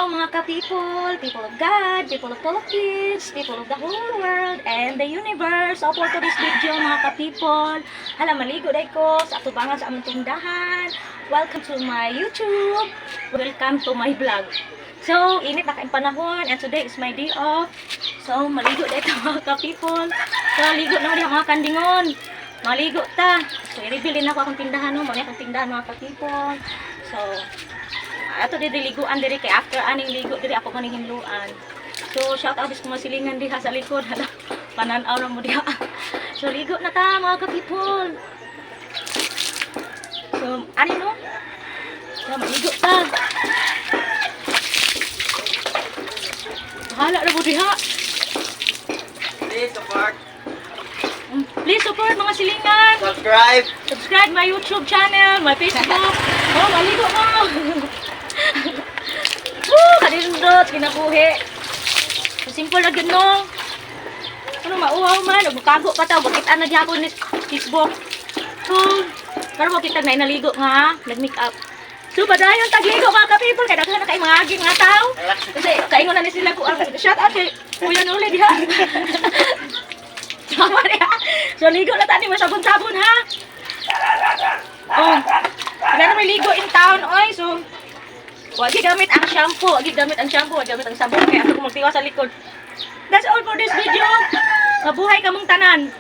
Hello mga ka-people, people of God, people of Philippines, people of the whole world, and the universe. So for today's video mga ka-people, hala maligo day ko sa atubangan sa among tindahan. Welcome to my YouTube. Welcome to my vlog. So init na kaing panahon and today is my day off. So maligo day ka mga ka-people. So ligo na mga kandingon. Maligo ta. So i-reveal din ako akong tindahan no, mga akong tindahan mga ka-people. So ato di diliguan diri kay after aning ligo diri ako maning hinluan. So shout out sa mga silingan diha sa likod. Hala, panan-aw na mo diha. So ligo na ta mga ka-people. So ani no? So maligo ta. Hala na mo diha. Please support mga silingan. Subscribe my YouTube channel, my Facebook. Oh, maligo mo. Kanindot, kinabuhi. Simple na gano'n. Ano, mauhaw man. Magkago pa tao. Bakit na diya ako ni Facebook. So, pero makita na inaligo nga. Nag-make up. So, badayon tagligo mga ka-people. Kaya naghahan na kayo mga aging nga tao. Kasi, kaingon na sila ko. Shout out kay Kuya Nuli diha. Tama niya. So, ligo na tayo. Masabon-sabon ha. Oh. Pero may ligo in town. Oy, so, wag gamit ang shampoo, wag gamit ang sabon kaya ako magtiwa sa likod. That's all for this video. Mabuhay kamong tanan.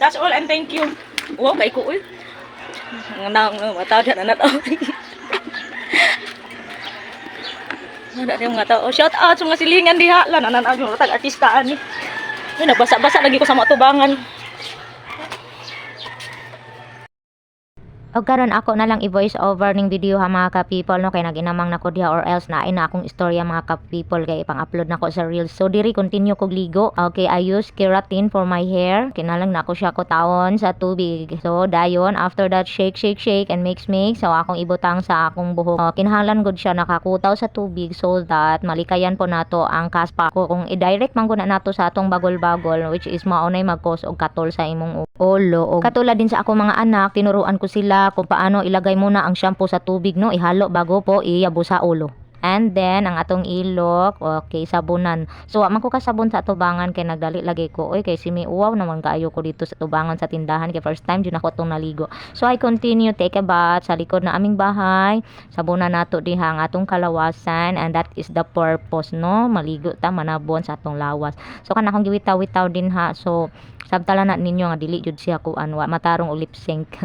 That's all and thank you. Wow, kay ko uy. Mataw na nataw. Ada yung mga tao. Shout out sa mga silingan diha. Lanan ang tag artistaan ni. Nagbasa-basa lagi ko sa mga tubangan. O karon ako na lang i-voice over ning video ha mga ka-people no kay naginamang nako diha or else naay na akong istorya mga ka-people kay ipang-upload nako sa reels. So diri continue kog ligo. Okay, I use keratin for my hair. Kinalang nako siya ko taon sa tubig. So dayon after that shake and mix. So akong ibutang sa akong buhok. Kinahanglan gud siya nakakutaw sa tubig so that malikayan po nato ang kaspa ko kung i-direct man guna nato sa atong bagol-bagol which is maunay mag-cause og katol sa imong ulo. Katulad din sa akong mga anak, tinuruan ko sila kung paano ilagay muna ang shampoo sa tubig no, ihalo bago po iyabo sa ulo. And then ang atong ilok, okay, sabunan. So man ko kasabon sa tubangan kay nagdali lagi ko oy kay simi uwaw naman kaayo ko dito sa tubangan sa tindahan kay first time jud ako tong naligo. So I continue take a bath sa likod na aming bahay. Sabunan nato diha ang atong kalawasan and that is the purpose no, maligo ta manabon sa atong lawas. So kana akong giwitaw-witaw din ha. So sabtala na ninyo nga dili jud siya kuan wa matarong og lip sync.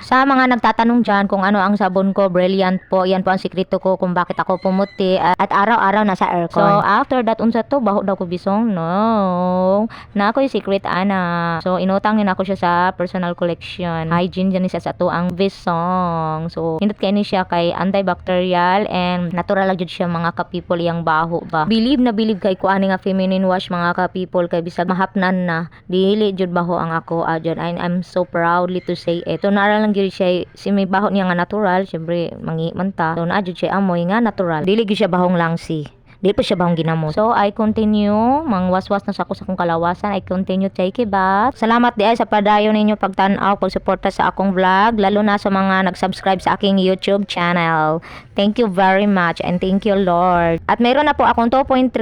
Sa mga nagtatanong diyan kung ano ang sabon ko, Brilliant po. Yan po ang sikreto ko kung bakit ako pumuti at araw-araw nasa aircon. So after that unsa to baho daw ko bisong no. Na ako'y secret ana. So inutang ni ako siya sa personal collection. Hygiene din siya sa to ang bisong. So hindot kay ni siya kay antibacterial and natural lang jud siya mga ka-people yang baho ba. Believe kay ko ani nga feminine wash mga ka-people kay bisag mahapnan na dili jud baho ang ako adyon. I'm so proudly to say it. So naara lang gyud siya si may baho niya nga natural, syempre mangi man ta. So naa jud siya amoy nga natural. Dili gyud siya bahong langsi. Dili pa siya bahong ginamot. So I continue mangwaswas na sa ako sa akong kalawasan. I continue take a bath. Salamat di ay sa padayon ninyo pagtan-aw, pagsuporta sa akong vlog, lalo na sa mga nag-subscribe sa aking YouTube channel. Thank you very much and thank you Lord. At mayroon na po akong 2.3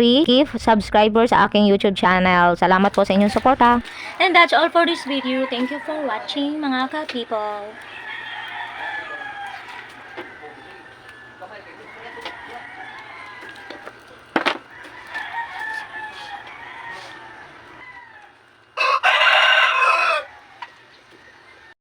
subscribers sa aking YouTube channel. Salamat po sa inyong suporta. And that's all for this video. Thank you for watching mga ka-people.